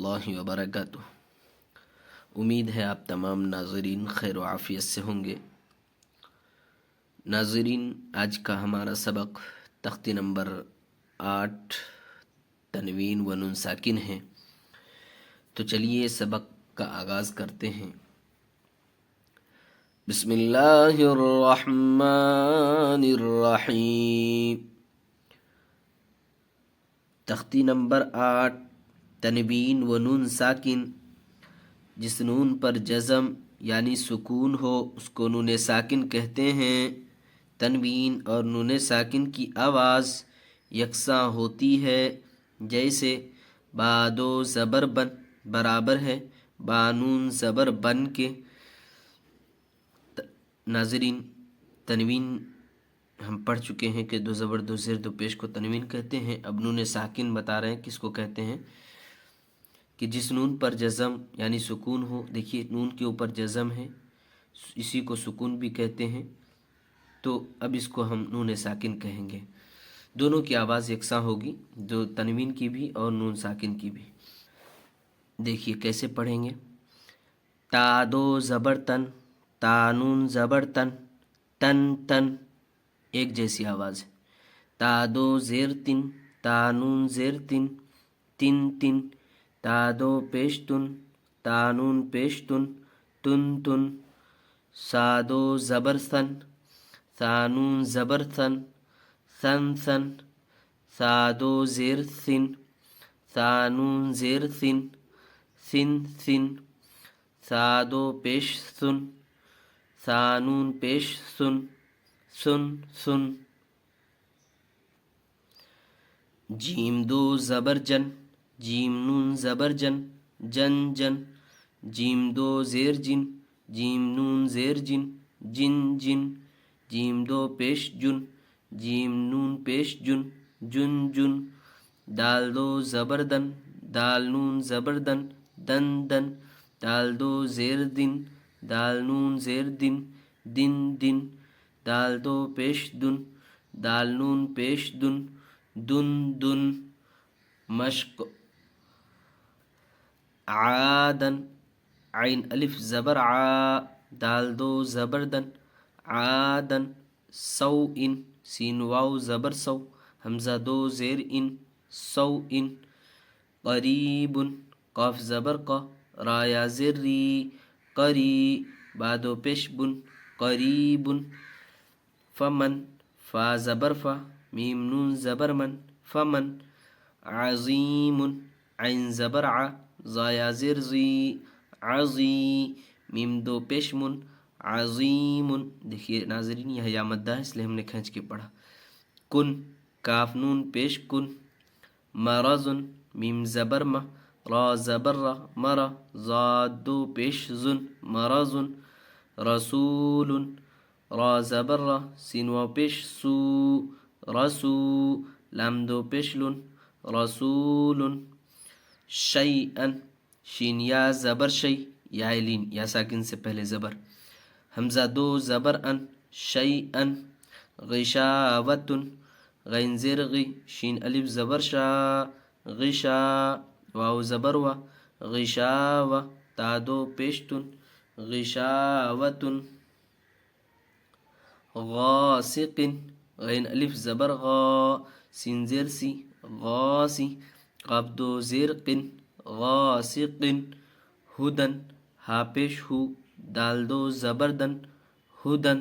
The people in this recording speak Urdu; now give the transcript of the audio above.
اللہ وبرکاتہ۔ امید ہے آپ تمام ناظرین خیر و عافیت سے ہوں گے۔ ناظرین، آج کا ہمارا سبق تختی نمبر 8 تنوین و نون ساکن ہے، تو چلیے سبق کا آغاز کرتے ہیں۔ بسم اللہ الرحمن الرحیم۔ تختی نمبر 8 تنوین و نون ساکن، جس نون پر جزم یعنی سکون ہو اس کو نون ساکن کہتے ہیں۔ تنوین اور نون ساکن کی آواز یکساں ہوتی ہے، جیسے بادو زبر بن برابر ہے بانون زبر بن کے۔ ناظرین، تنوین ہم پڑھ چکے ہیں کہ دو زبر دو زیر دو پیش کو تنوین کہتے ہیں۔ اب نون ساکن بتا رہے ہیں کس کو کہتے ہیں، کہ جس نون پر جزم یعنی سکون ہو۔ دیکھیے نون کے اوپر جزم ہے، اسی کو سکون بھی کہتے ہیں، تو اب اس کو ہم نون ساکن کہیں گے۔ دونوں کی آواز یکساں ہوگی، جو تنوین کی بھی اور نون ساکن کی بھی۔ دیکھیے کیسے پڑھیں گے۔ تا دو زبر تن، تا نون زبر تن، تن تن، ایک جیسی آواز ہے۔ تا دو زیر تن، تا نون زیر تن، تن تن، تا دو پیش تن، تا نون پیش تن، تن تن، سا دو زبر ثن، سا نون زبر ثن، ثن ثن، سا دو زیر ثن، سا نون زیر ثن، ثن ثن، سا دو پیش ثن، سا نون پیش ثن، سن سن۔ جیم دو زبر جن، جیم نون زبر جن، جن جن، جیم دو زیر جن، جیم نون زیر جن، جن جن، جیم دو پیش جن، جیم نون پیش جن، جن جن، دال دو زبر دن، دال نون زبر دن، دن دن، دال دو زیر دن، دال نون زیر دن، دن دن، دال دو پیش دن، دال نون پیش دن، دن دن۔ مشق عادن، عین الف زبر عا، دال دو زبر دن، عادن، سو ان، سین واو زبر سو، حمزہ دو زیر ان، سو ان۔ قریب، قاف زبر قا، را یا زر ری، قری، بادو پیش بن، قریب۔ فمن، فا زبر فا، میم نون زبر من، فمن۔ عظیم، عین زبر ع، زا یا زر زی، عظی، میم دو پیش من، عظیم۔ دیکھیے ناظرین یہ یا مدہ ہے، اس لیے ہم نے کھینچ کے پڑھا۔ کن، کاف نون پیش کن۔ مرض، میم زبر مہ، را زبر را، مرا، زاد دو پیش زن، مرض۔ رسول، را زبر را، سین واو پیش سو، رسو، لام دو پیش لن، رسول۔ شیئن، شین یا زبر شی، یا لین یا ساکن سے پہلے زبر، حمزہ دو زبر ان، شیئن۔ غشاوتن، غین زیر غی، شین الف زبر شا، غشا، واو زبر وا، غشاوہ، تا دو پیشتن، غشاوتن۔ غاسق، غین الف زبر غا، سین زیر سی، غاسی، قاف دو زیر قن، غاسق۔ ہدن، ہا پیش ہو، دال دو زبر دن، ہدن۔